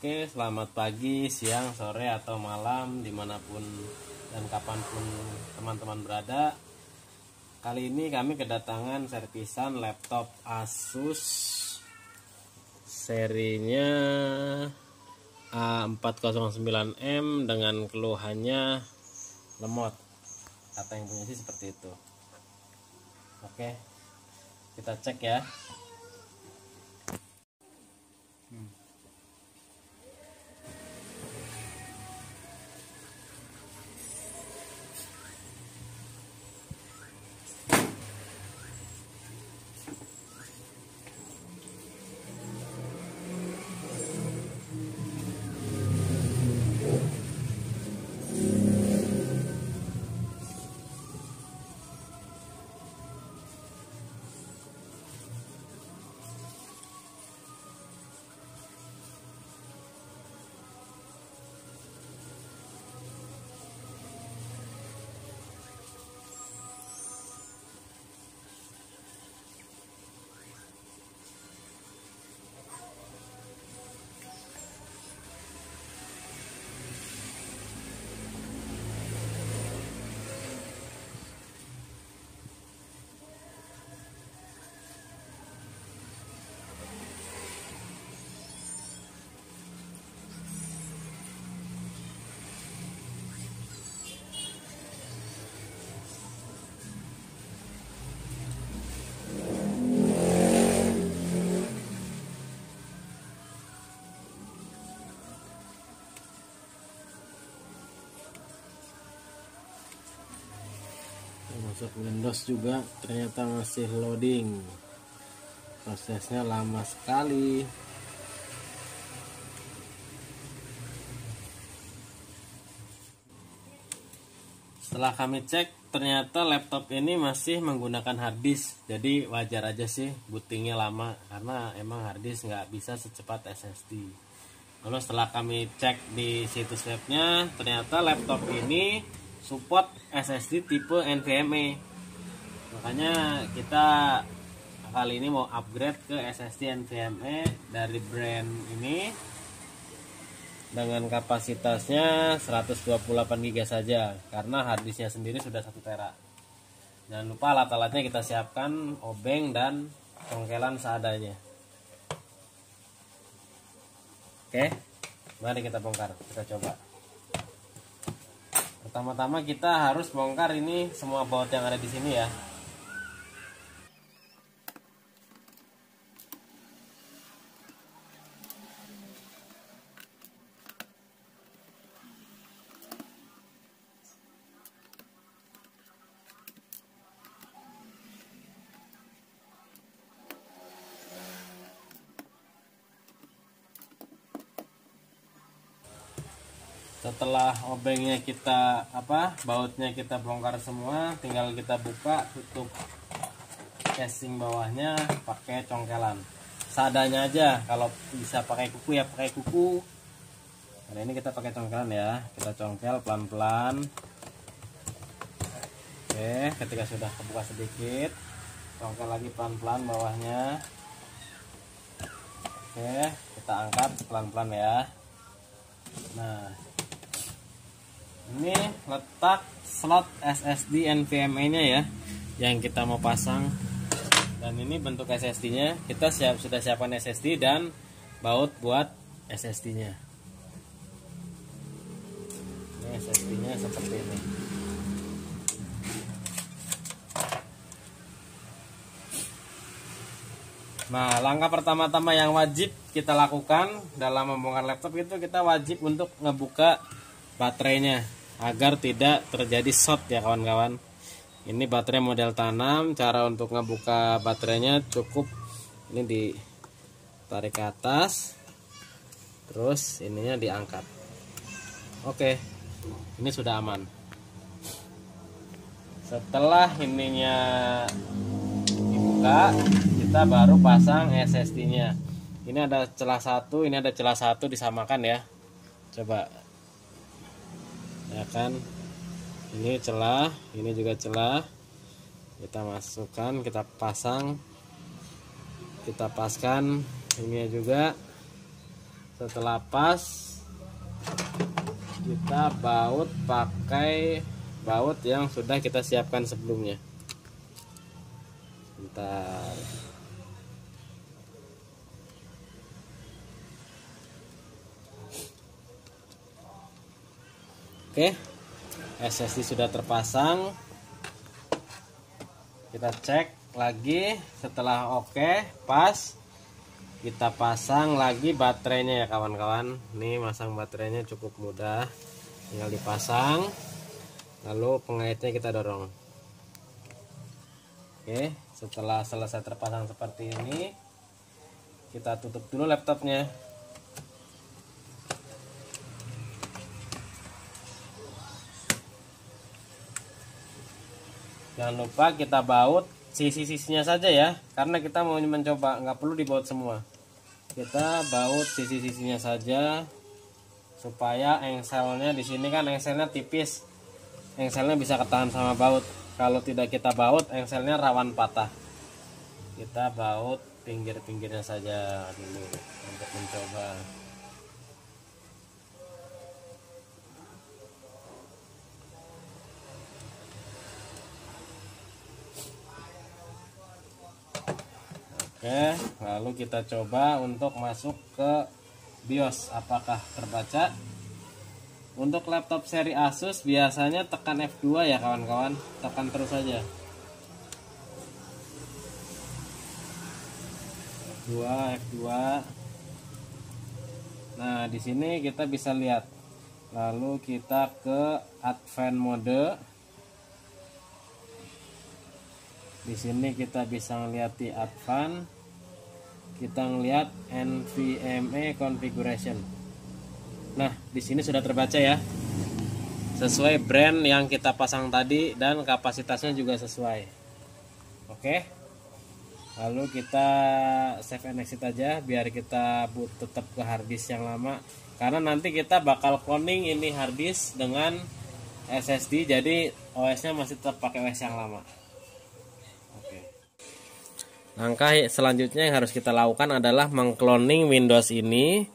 Oke, selamat pagi, siang, sore, atau malam, dimanapun dan kapanpun teman-teman berada. Kali ini kami kedatangan servisan laptop Asus serinya A409M dengan keluhannya lemot. Kata yang punya sih seperti itu. Oke, kita cek ya. Masuk Windows juga ternyata masih loading, prosesnya lama sekali. Setelah kami cek, ternyata laptop ini masih menggunakan harddisk, jadi wajar aja sih bootingnya lama karena emang harddisk nggak bisa secepat SSD. Lalu setelah kami cek di situs webnya, ternyata laptop ini support SSD tipe NVMe. Makanya kita kali ini mau upgrade ke SSD NVMe dari brand ini dengan kapasitasnya 128 GB saja karena harddisknya sendiri sudah 1 tera. Jangan lupa alat-alatnya kita siapkan, obeng dan congkelan seadanya. Oke, mari kita bongkar, kita coba. Pertama-tama kita harus bongkar ini semua baut yang ada di sini ya. Setelah obengnya kita bautnya kita bongkar semua, tinggal kita buka tutup casing bawahnya pakai congkelan. Seadanya aja, kalau bisa pakai kuku ya pakai kuku. Nah, ini kita pakai congkelan ya. Kita congkel pelan-pelan. Oke, ketika sudah kebuka sedikit, congkel lagi pelan-pelan bawahnya. Oke, kita angkat pelan-pelan ya. Nah, ini letak slot SSD NVMe nya ya yang kita mau pasang, dan ini bentuk SSD nya kita sudah siapkan SSD dan baut buat SSD nya. Ini SSD nya seperti ini. Nah, langkah pertama-tama yang wajib kita lakukan dalam membongkar laptop itu kita wajib untuk ngebuka baterainya agar tidak terjadi short ya kawan-kawan. Ini baterai model tanam. Cara untuk ngebuka baterainya cukup ini ditarik ke atas, terus ininya diangkat. Oke, ini sudah aman. Setelah ininya dibuka, kita baru pasang SSD nya. Ini ada celah satu, ini ada celah satu, disamakan ya. Coba ya kan, ini celah, ini juga celah, kita masukkan, kita pasang, kita paskan ini juga. Setelah pas, kita baut pakai baut yang sudah kita siapkan sebelumnya. Bentar. Oke, SSD sudah terpasang. Kita cek lagi. Setelah oke, pas, kita pasang lagi baterainya ya kawan-kawan. Nih, masang baterainya cukup mudah, tinggal dipasang, lalu pengaitnya kita dorong. Oke, setelah selesai terpasang seperti ini, kita tutup dulu laptopnya. Jangan lupa kita baut sisi-sisinya saja ya, karena kita mau mencoba, nggak perlu dibaut semua. Kita baut sisi-sisinya saja supaya engselnya di sini kan engselnya tipis, engselnya bisa ketahan sama baut. Kalau tidak kita baut, engselnya rawan patah. Kita baut pinggir-pinggirnya saja dulu untuk mencoba. Oke, lalu kita coba untuk masuk ke BIOS, apakah terbaca. Untuk laptop seri Asus biasanya tekan F2 ya kawan-kawan, tekan terus saja. F2. Nah, di sini kita bisa lihat. Lalu kita ke Advanced mode. Di sini kita bisa melihat di Advanced, kita ngelihat NVMe configuration. Nah, di sini sudah terbaca ya, sesuai brand yang kita pasang tadi dan kapasitasnya juga sesuai. Oke, lalu kita save and exit aja biar kita tetap ke harddisk yang lama, karena nanti kita bakal cloning ini harddisk dengan SSD, jadi OS-nya masih tetap pakai OS yang lama. Langkah selanjutnya yang harus kita lakukan adalah mengcloning Windows ini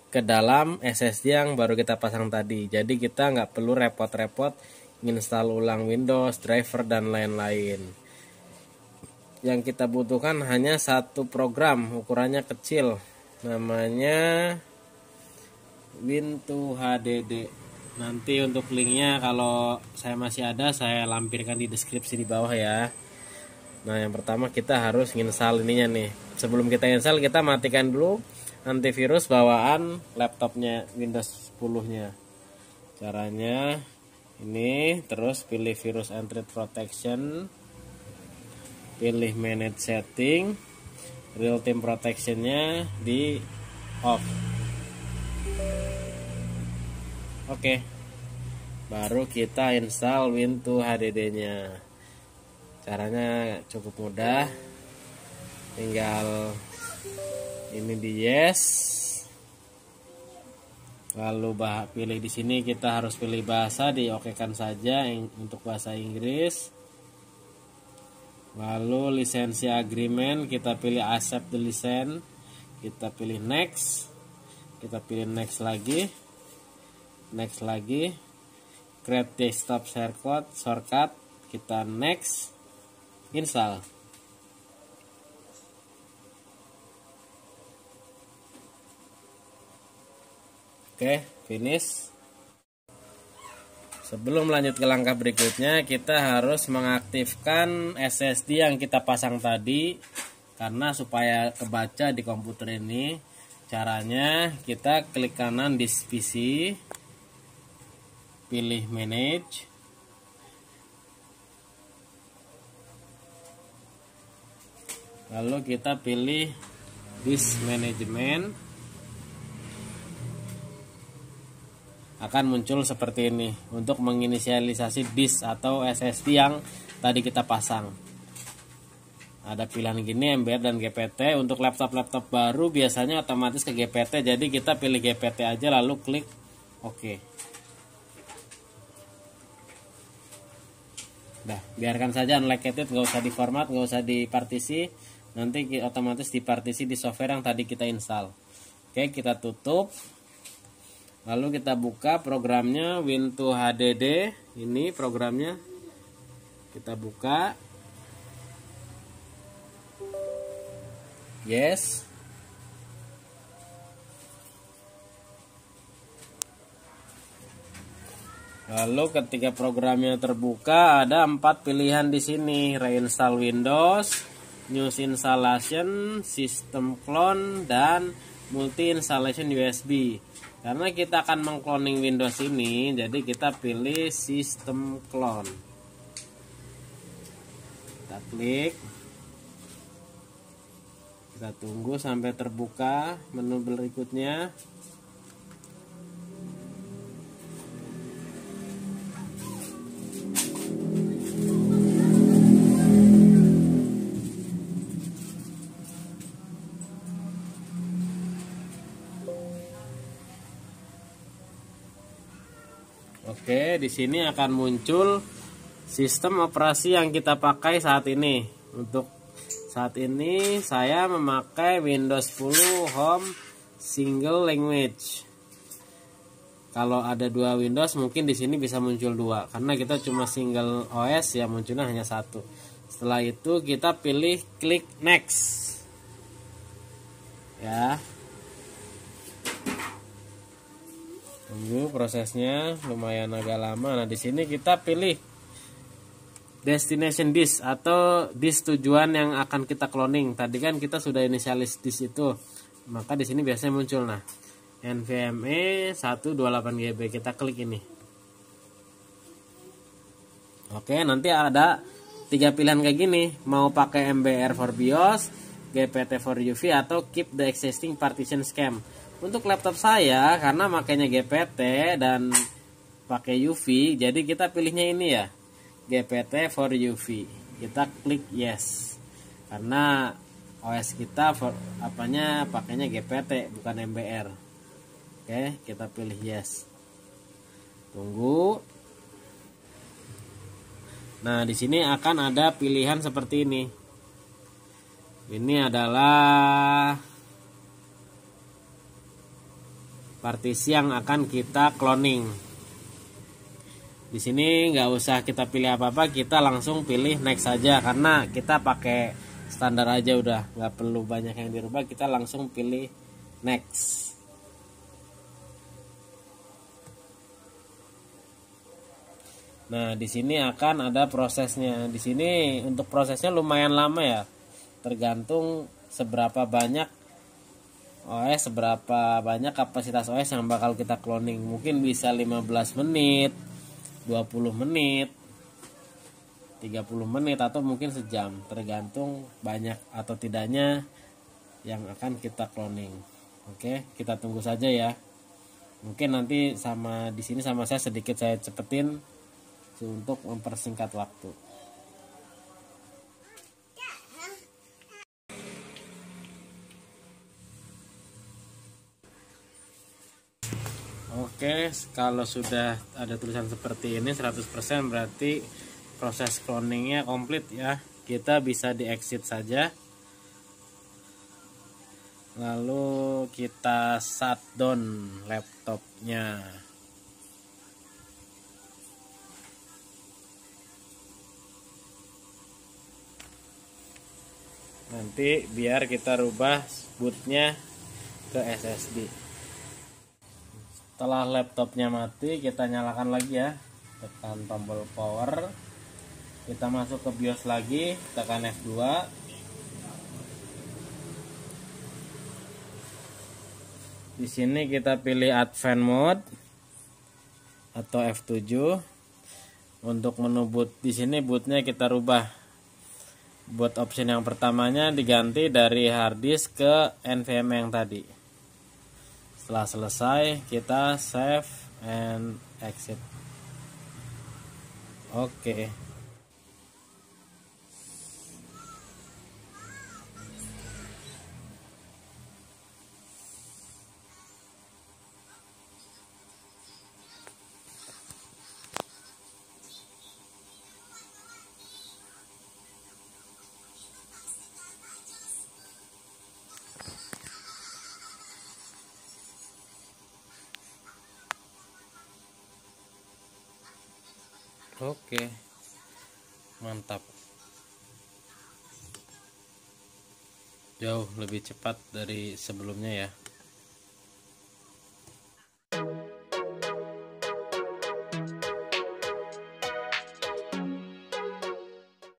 ke dalam SSD yang baru kita pasang tadi. Jadi kita nggak perlu repot-repot install ulang Windows, driver, dan lain-lain. Yang kita butuhkan hanya satu program, ukurannya kecil, namanya Win2HDD. Nanti untuk linknya kalau saya masih ada, saya lampirkan di deskripsi di bawah ya. Nah, yang pertama kita harus install ininya nih. Sebelum kita install, kita matikan dulu antivirus bawaan laptopnya Windows 10-nya. Caranya ini, terus pilih virus and threat protection, pilih manage setting, real time protectionnya di off. Oke, baru kita install Win2HDD-nya. Caranya cukup mudah, tinggal ini di yes, lalu pilih di sini, kita harus pilih bahasa, diokekan saja untuk bahasa Inggris. Lalu lisensi agreement, kita pilih accept the license, kita pilih next, kita pilih next lagi, create desktop shortcut, kita next, install. Oke, finish. Sebelum lanjut ke langkah berikutnya, kita harus mengaktifkan SSD yang kita pasang tadi, karena supaya kebaca di komputer ini. Caranya kita klik kanan di PC, pilih manage, lalu kita pilih disk management. Akan muncul seperti ini untuk menginisialisasi disk atau SSD yang tadi kita pasang. Ada pilihan gini, MBR dan GPT. Untuk laptop-laptop baru biasanya otomatis ke GPT, jadi kita pilih GPT aja lalu klik OK. Nah, biarkan saja unlocked, nggak usah diformat, nggak usah dipartisi. Nanti otomatis dipartisi di software yang tadi kita install. Oke, kita tutup. Lalu kita buka programnya Win2 HDD. Ini programnya. Kita buka. Yes. Lalu ketika programnya terbuka, ada 4 pilihan di sini: reinstall Windows, new installation, system clone, dan multi installation USB. Karena kita akan mengcloning Windows ini, jadi kita pilih system clone. Kita klik. Kita tunggu sampai terbuka menu berikutnya. Oke, di sini akan muncul sistem operasi yang kita pakai saat ini. Untuk saat ini saya memakai Windows 10 Home Single Language. Kalau ada 2 Windows mungkin di sini bisa muncul 2, karena kita cuma single OS ya, munculnya hanya 1. Setelah itu kita pilih klik next. Ya. Tunggu prosesnya, lumayan agak lama. Nah, di sini kita pilih destination disk atau disk tujuan yang akan kita cloning. Tadi kan kita sudah inisialis disk itu. Maka di sini biasanya muncul NVMe 128GB. Kita klik ini. Oke, nanti ada 3 pilihan kayak gini. Mau pakai MBR for BIOS, GPT for UV, atau keep the existing partition scheme. Untuk laptop saya, karena makanya GPT dan pakai UV, jadi kita pilihnya ini ya, GPT for UV. Kita klik yes, karena OS kita pakainya GPT bukan MBR. Oke, kita pilih yes. Tunggu. Nah, di sini akan ada pilihan seperti ini. Ini adalah partisi yang akan kita cloning. Di sini nggak usah kita pilih apa-apa, kita langsung pilih next saja, karena kita pakai standar aja udah, nggak perlu banyak yang dirubah. Kita langsung pilih next. Nah, di sini akan ada prosesnya. Di sini untuk prosesnya lumayan lama ya, tergantung seberapa banyak OS, seberapa banyak kapasitas OS yang bakal kita cloning. Mungkin bisa 15 menit, 20 menit, 30 menit, atau mungkin sejam, tergantung banyak atau tidaknya yang akan kita cloning. Oke, kita tunggu saja ya. Mungkin nanti di sini sama saya sedikit saya cepetin untuk mempersingkat waktu. Oke, kalau sudah ada tulisan seperti ini 100%, berarti proses cloningnya komplit ya. Kita bisa di exit saja. Lalu kita shutdown laptopnya. Nanti biar kita rubah bootnya ke SSD. Setelah laptopnya mati, kita nyalakan lagi ya, tekan tombol power, kita masuk ke BIOS lagi, tekan F2. Di sini kita pilih Advanced Mode atau F7. Untuk menu boot di sini bootnya kita rubah. Boot option yang pertamanya diganti dari hard disk ke NVMe yang tadi. Setelah selesai, kita save and exit. Oke. Oke, mantap. Jauh lebih cepat dari sebelumnya ya.